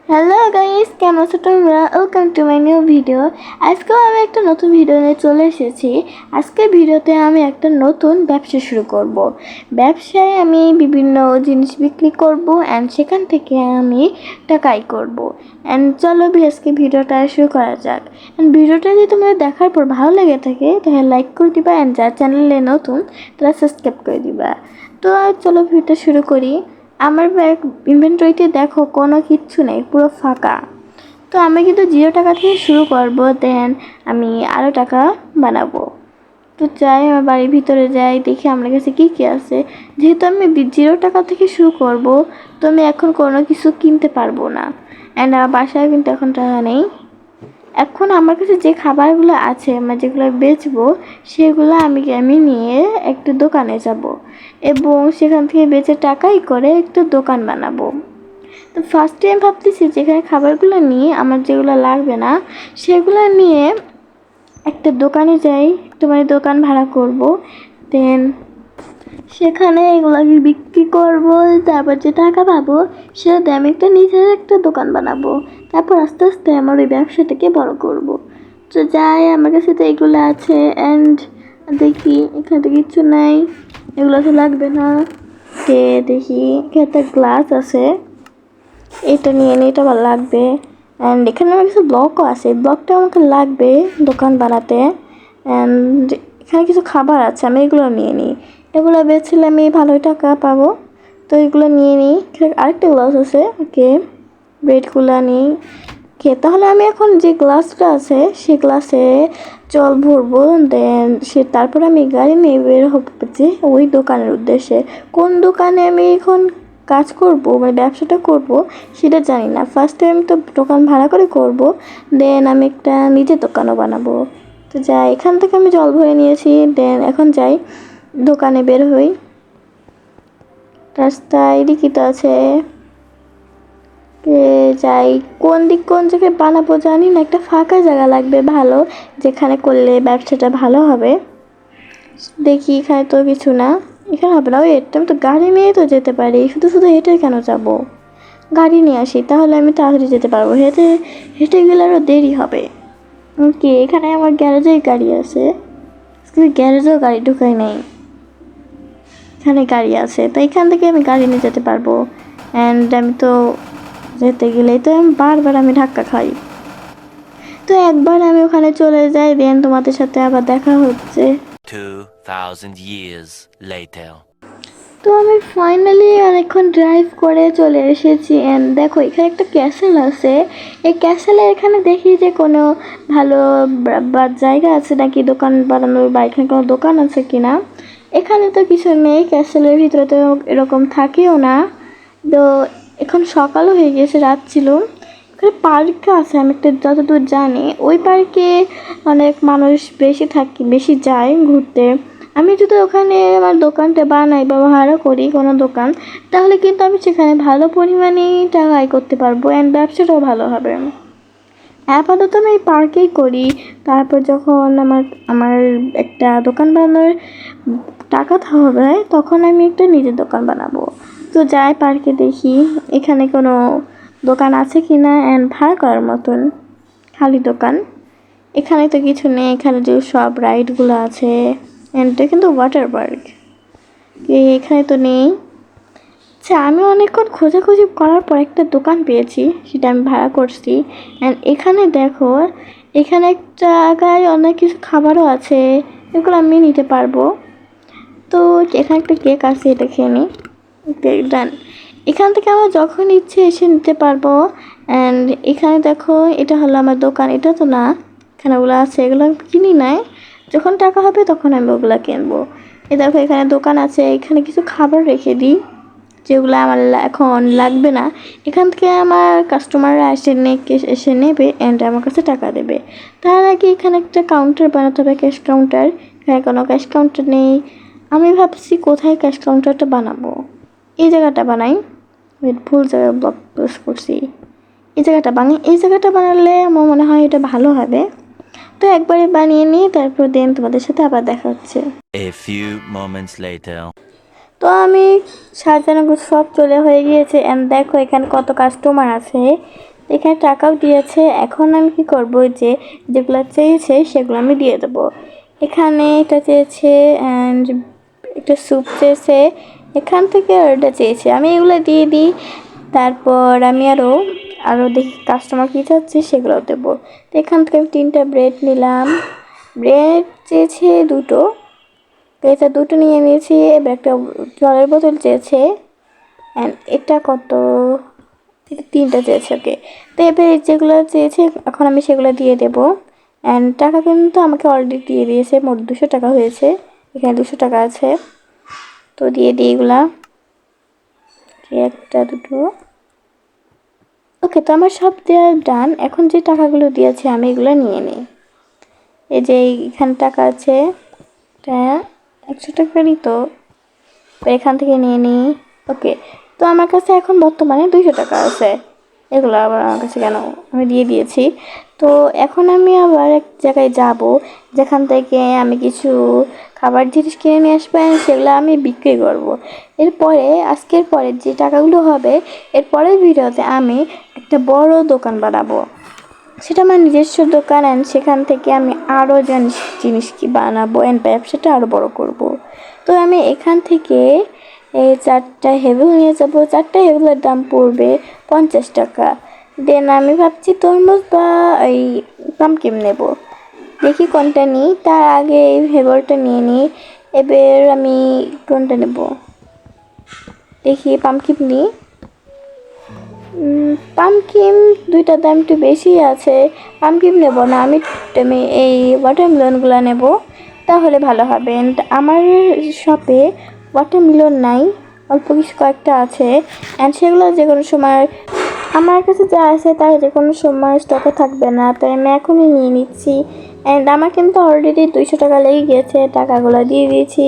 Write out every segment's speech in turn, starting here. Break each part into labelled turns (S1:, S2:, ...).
S1: Hello guys, কেমন আছো তোমরা? Welcome to my new video. আজকেও আমি একটা নতুন ভিডিও নিয়ে চলে এসেছি। আজকের ভিডিওতে আমি একটা নতুন ব্যবসা শুরু করব। ব্যবসায় আমি বিভিন্ন জিনিস বিক্রি করব অ্যান্ড সেখান থেকে আমি টাকা আয় করব। অ্যান্ড চলো আজকে ভিডিওটা শুরু করা যাক। অ্যান্ড ভিডিওটা যদি তোমাদের দেখার পর ভালো লেগে থাকে তাহলে লাইক করে দিবা, অ্যান্ড যার চ্যানেলে নতুন তারা সাবস্ক্রাইব করে দিবা। তো চলো ভিডিওটা শুরু করি। আমার ইনভেন্টরিতে দেখো কোনো কিচ্ছু নেই, পুরো ফাঁকা। তো আমি কিন্তু 0 টাকা থেকে শুরু করব, দেন আমি আরও টাকা বানাবো। তো যাই, আমার বাড়ির ভিতরে যাই, দেখি আমার কাছে কী কী আছে। যেহেতু আমি 0 টাকা থেকে শুরু করব, তো আমি এখন কোনো কিছু কিনতে পারবো না। অ্যান্ড আমার বাসায় কিন্তু এখন টাকা নেই। এখন আমার কাছে যে খাবারগুলো আছে, মানে যেগুলো বেচবো, সেগুলো আমি নিয়ে একটা দোকানে যাব এবং সেখান থেকে বেচে টাকাই করে একটা দোকান বানাবো। তো ফার্স্ট টাইম ভাবতেছি যেখানে খাবারগুলো নিয়ে আমার যেগুলো লাগবে না সেগুলো নিয়ে একটা দোকানে যাই, একটু মানে দোকান ভাড়া করব, দেন সেখানে এগুলোকে বিক্রি করব। তারপর যে টাকা পাবো সেটাতে আমি একটা নিজের একটা দোকান বানাবো। তারপর আস্তে আস্তে আমার ওই ব্যবসাটাকে বড় করব। তো যাই, আমার কাছে তো এগুলো আছে। অ্যান্ড দেখি এখানে তো কিচ্ছু নাই, এগুলো তো লাগবে না। দেখি এখানে একটা গ্লাস আছে, এটা নিয়ে নিই, এটা ভালো লাগবে। অ্যান্ড এখানে আমার কিছু ব্লকও আছে, ব্লকটা আমাকে লাগবে দোকান বানাতে। অ্যান্ড এখানে কিছু খাবার আছে, আমি এগুলো নিয়ে নিই। এগুলো বেচলে আমি ভালোই টাকা পাবো, তো এগুলো নিয়ে নিই। আরেকটা গ্লাস আছে, ওকে, ব্রেডগুলো নিই। তাহলে আমি এখন যে গ্লাসটা আছে সে গ্লাসে জল ভরবো, দেন তারপর আমি গাড়ি নিয়ে বের হবো যে ওই দোকানের উদ্দেশ্যে। কোন দোকানে আমি এখন কাজ করব, মানে ব্যবসাটা করব সেটা জানি না। ফার্স্টে আমি তো দোকান ভাড়া করে করব, দেন আমি একটা নিজের দোকানও বানাবো। তো যাই, এখান থেকে আমি জল ভরে নিয়েছি, দেন এখন যাই দোকানে বের হই। রাস্তায় লিখিত আছে, যাই। কোন জায়গায় বানাবো জানি না, একটা ফাঁকা জায়গা লাগবে ভালো, যেখানে করলে ব্যবসাটা ভালো হবে। দেখি এখানে তো কিছু না, এখানে হবে না। ওই আমি তো গাড়ি নিয়ে তো যেতে পারি, শুধু শুধু হেঁটে কেন যাব? গাড়ি নিয়ে আসি, তাহলে আমি তাড়াতাড়ি যেতে পারবো। হেঁটে হেঁটে গেলে আরও দেরি হবে। ওকে, এখানে আমার গ্যারেজেই গাড়ি আছে, গ্যারেজেও গাড়ি ঢুকাই নেই, এখানে গাড়ি আছে, তো এখান থেকে আমি গাড়ি নিয়ে যেতে পারবো। অ্যান্ড আমি তো যেতে গেলেই তো বারবার আমি ধাক্কা খাই। তো একবার আমি ওখানে চলে যাই, দেন তোমাদের সাথে আবার দেখা হচ্ছে।
S2: 2000 years later.
S1: তো আমি ফাইনালি অনেকক্ষণ ড্রাইভ করে চলে এসেছি। অ্যান্ড দেখো এখানে একটা ক্যাসেল আছে, এই ক্যাসেলে এখানে দেখি যে কোনো ভালো জায়গা আছে নাকি দোকান বানানোর, বা এখানে কোনো দোকান আছে কিনা। এখানে তো কিছু নেই, ক্যাসেলের ভিতরে তো এরকম থাকেও না। তো এখন সকালও হয়ে গেছে, রাত ছিল। এখানে পার্ক আছে, আমি একটা যতদূর জানি ওই পার্কে অনেক মানুষ বেশি যায় ঘুরতে। আমি যদি ওখানে আমার দোকানটা বানাই বা ভাড়া করি কোনো দোকান, তাহলে কিন্তু আমি সেখানে ভালো পরিমাণে টাকা আয় করতে পারবো, অ্যান্ড ব্যবসাটাও ভালো হবে। আপাতত আমি এই পার্কেই করি। তারপর যখন আমার আমার একটা দোকান বানানোর টাকা হবে, তখন আমি একটা নিজের দোকান বানাবো। তো যাই পার্কে, দেখি এখানে কোনো দোকান আছে কি না, অ্যান্ড ভাড়া করার মতন খালি দোকান। এখানে তো কিছু নেই, এখানে যে সব রাইডগুলো আছে, অ্যান্ড এটা কিন্তু ওয়াটার পার্ক, এখানে তো নেই। আচ্ছা, আমি অনেকক্ষণ খোঁজাখুঁজি করার পর একটা দোকান পেয়েছি, সেটা আমি ভাড়া করছি। অ্যান্ড এখানে দেখো, এখানে একটা জায়গায় অনেক কিছু খাবারও আছে, এগুলো আমি নিতে পারবো। তো এখানে একটা কেক আছে, এটা খেয়ে নিই। ডান, এখান থেকে আমার যখন ইচ্ছে এসে নিতে পারবো। অ্যান্ড এখানে দেখো, এটা হলো আমার দোকান, এটা তো না, এখানে ওগুলো আছে, এগুলো কিনি নাই, যখন টাকা হবে তখন আমি ওগুলো কিনবো। এই দেখো এখানে দোকান আছে, এখানে কিছু খাবার রেখে দিই যেগুলো আমার এখন লাগবে না। এখান থেকে আমার কাস্টমাররা এসে নেবে, অ্যান্ড আমার কাছে টাকা দেবে। তার আগে এখানে একটা কাউন্টার বানাতে হবে, ক্যাশ কাউন্টার। এখানে কোনো ক্যাশ কাউন্টার নেই। আমি ভাবছি কোথায় ক্যাশ কাউন্টারটা বানাবো। এই জায়গাটা বানাই, ভুল জায়গায় ব্লক প্রেস করছি। এই জায়গাটা বানালে আমার মনে হয় এটা ভালো হবে। তো একবারে বানিয়ে নিই, তারপর দেন তোমাদের সাথে আবার দেখা হচ্ছে।
S2: A few moments later.
S1: তো আমি সাজানো সব চলে হয়ে গিয়েছে, অ্যান্ড দেখো এখানে কত কাস্টমার আছে। এখানে টাকাও দিয়েছে। এখন আমি কি করব, যে যেগুলো চেয়েছে সেগুলো আমি দিয়ে দেবো। এখানে এটা চেয়েছে অ্যান্ড একটা স্যুপ চেয়েছে, এখান থেকে ওটা চেয়েছে, আমি এগুলো দিয়ে দিই। তারপর আমি আরও দেখি কাস্টমার কী চাচ্ছে সেগুলো দেবো। তো এখান থেকে আমি 3টা ব্রেড নিলাম। ব্রেড চেয়েছে 2টো, তো এটা 2টো নিয়ে নিয়েছি। এবার একটা জলের বোতল চেয়েছে অ্যান্ড এটা কত, 3টা চেয়েছে। ওকে, তো এবার যেগুলো চেয়েছে এখন আমি সেগুলো দিয়ে দেবো। অ্যান্ড টাকা কিন্তু আমাকে অলরেডি দিয়ে দিয়েছে, মোট 200 টাকা হয়েছে। এখানে 200 টাকা আছে, তো দিয়ে দিই এগুলা, একটা 2টো। ওকে, তো আমার সব দেওয়া ডান। এখন যে টাকাগুলো দিয়েছে আমি এগুলো নিয়ে নিই। এই যে এখানে টাকা আছে, এটা 100 টাকারই, তো এখান থেকে নিয়ে নিই। ওকে, তো আমার কাছে এখন বর্তমানে 200 টাকা আছে। এগুলো আবার আমার কাছে কেন, আমি দিয়ে দিয়েছি। তো এখন আমি আবার এক জায়গায় যাব, যেখান থেকে আমি কিছু খাবার জিনিস কিনে নিয়ে আসবো, সেগুলো আমি বিক্রি করব। এরপরে আজকের পরে যে টাকাগুলো হবে, এরপরের ভিডিওতে আমি একটা বড় দোকান বানাবো। সেটা আমার নিজস্ব দোকান, অ্যান্ড সেখান থেকে আমি আরও জিনিস কি বানাবো অ্যান্ড ব্যবসাটা আরও বড় করব। তো আমি এখান থেকে এই 4টা হেভেল নিয়ে যাব। 4টা হেভেলের দাম পড়বে 50 টাকা। দেন আমি ভাবছি তরমুজ বা এই পামকিন নেব, দেখি কোনটা নিই। তার আগে এই হেভেলটা নিয়ে নিই। এবার আমি কোনটা নেব, দেখি পামকিন নিই। পামকিন 2টার দাম একটু বেশি আছে, পামকিন নেব না, আমি এই ওয়াটারমেলনগুলো নেব, তাহলে ভালো হবে। অ্যান্ড আমার শপে ওয়াটারমেলন নাই, অল্প কিছু কয়েকটা আছে, অ্যান্ড সেগুলো যে কোনো সময় আমার কাছে যা আছে তা যে কোনো সময় স্টকে থাকবে না, তাই আমি এখনই নিয়ে নিচ্ছি। অ্যান্ড আমার কিন্তু অলরেডি 200 টাকা লেগে গেছে, টাকাগুলো দিয়ে দিয়েছি।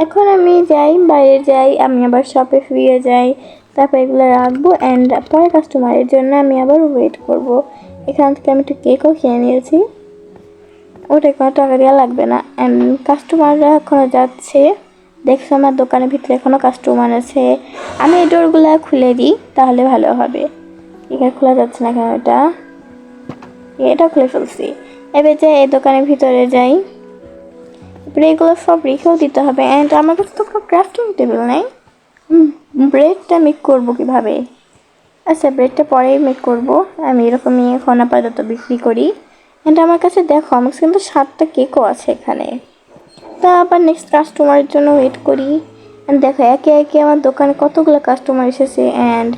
S1: এখন আমি যাই, বাইরে যাই, আমি আবার শপে ফিরে যাই, তারপর এগুলো রাখবো অ্যান্ড পরে কাস্টমারের জন্য আমি আবার ওয়েট করব। এখান থেকে আমি একটু কেকও খেয়ে নিয়েছি, ওটা কোনো টাকা দেওয়া লাগবে না। অ্যান্ড কাস্টমাররা এখনও যাচ্ছে, দেখছো আমার দোকানের ভিতরে এখনও কাস্টমার আছে। আমি এই ডোরগুলো খুলে দিই, তাহলে ভালো হবে। এখানে খোলা যাচ্ছে না কেন, এটা খুলে ফেলছি। এবার যাই এই দোকানের ভিতরে যাই, এবারে এগুলো সব রেখেও দিতে হবে। অ্যান্ড আমার কাছে তো কোনো ক্রাফটিং টেবিল নাই, ব্রেডটা মেক করবো কিভাবে? আচ্ছা, ব্রেডটা পরেই মেক করবো, আমি এরকমই এখন আপাতত বিক্রি করি। অ্যান্ড আমার কাছে দেখো, আমার কাছে কিন্তু 7টা কেকও আছে এখানে। তা আবার নেক্সট কাস্টমারের জন্য ওয়েট করি। অ্যান্ড দেখো একে একে আমার দোকানে কতগুলো কাস্টমার এসেছে, অ্যান্ড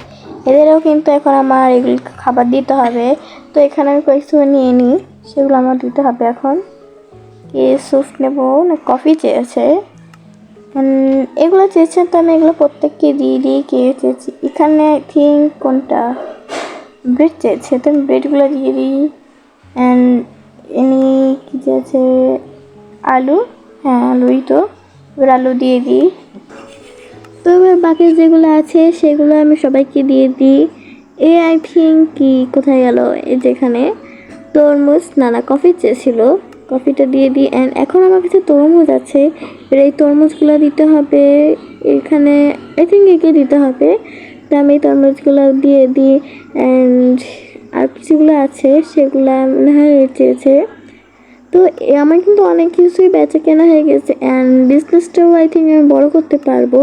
S1: এদেরও কিন্তু এখন আমার এগুলো খাবার দিতে হবে। তো এখানে আমি কয়েকটু নিয়ে নিই, সেগুলো আমার দিতে হবে। এখন কে স্যুপ নেবো না কফি চেয়েছে, এগুলো চেয়েছেন, তো আমি এগুলো প্রত্যেককে দিয়ে দিই। কে চেয়েছি এখানে আই থিঙ্ক কোনটা ব্রেড চেয়েছে, তো আমি ব্রেডগুলো দিয়ে দিই। অ্যান্ড এনি কী চেয়েছে, আলু, হ্যাঁ আলুই তো, এবার আলু দিয়ে দিই। তো এবার বাকি যেগুলো আছে সেগুলো আমি সবাইকে দিয়ে দিই। আই থিঙ্ক কি কোথায় গেল, যেখানে তরমুজ না কফি চেয়েছিল, কফিটা দিয়ে দিই। অ্যান্ড এখন আমার কাছে তরমুজ আছে, এবার এই তরমুজগুলো দিতে হবে এখানে, আই থিঙ্ক একে দিতে হবে। তো আমি এই তরমুজগুলো দিয়ে দিই। অ্যান্ড আর কিছুগুলো আছে সেগুলো মনে হয় চেয়েছে। তো আমার কিন্তু অনেক কিছুই বেচা কেনা হয়ে গেছে, অ্যান্ড বিজনেসটাও আই থিঙ্ক আমি বড়ো করতে পারবো।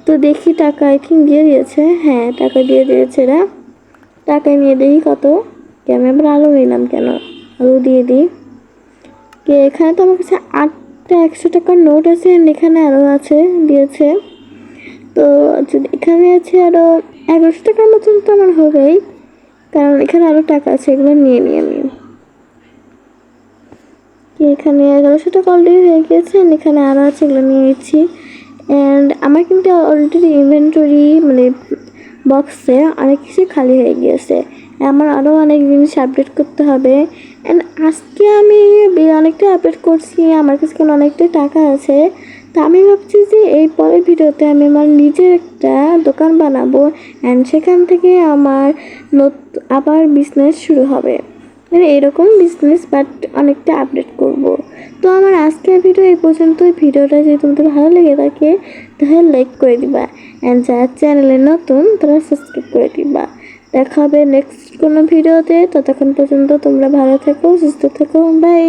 S1: তো দেখি টাকা আই থিঙ্ক দিয়ে দিয়েছে, হ্যাঁ টাকা দিয়ে দিয়েছে এরা। টাকা নিয়ে দেখি কত, আমি আবার আলু নিলাম কেন, আলু দিয়ে দিই। এখানে তো আমার কাছে 8টা 100 টাকার নোট আছে, এখানে আরও আছে দিয়েছে। তো যদি এখানে আছে আরও 1100 টাকার মতন তো আমার হবেই, কারণ এখানে আরও টাকা আছে, এগুলো নিয়ে নিই আমি। এখানে 1100 টাকা অলরেডি হয়ে গেছে, এখানে আরও আছে, এগুলো নিয়ে নিচ্ছি। অ্যান্ড আমার কিন্তু অলরেডি ইনভেন্টরি মানে বক্সে অনেক কিছু খালি হয়ে গিয়েছে, আমার আরও অনেক জিনিস আপডেট করতে হবে। অ্যান্ড আজকে আমি অনেকটা আপডেট করছি, আমার কাছে কিন্তু অনেকটাই টাকা আছে। তো আমি ভাবছি যে এই পরের ভিডিওতে আমি আমার নিজের একটা দোকান বানাবো, অ্যান্ড সেখান থেকে আমার আবার বিজনেস শুরু হবে, মানে এরকম বিজনেস বাট অনেকটা আপডেট করব। তো আমার আজকের ভিডিও এই পর্যন্তই। ভিডিওটা যদি তোমাদের ভালো লেগে থাকে তাহলে লাইক করে দিবা, অ্যান্ড যারা চ্যানেলে নতুন তারা সাবস্ক্রাইব করে দিবা। দেখা হবে নেক্সট কোনো ভিডিওতে। ততক্ষণ পর্যন্ত তোমরা ভালো থেকো, সুস্থ থেকো, বাই।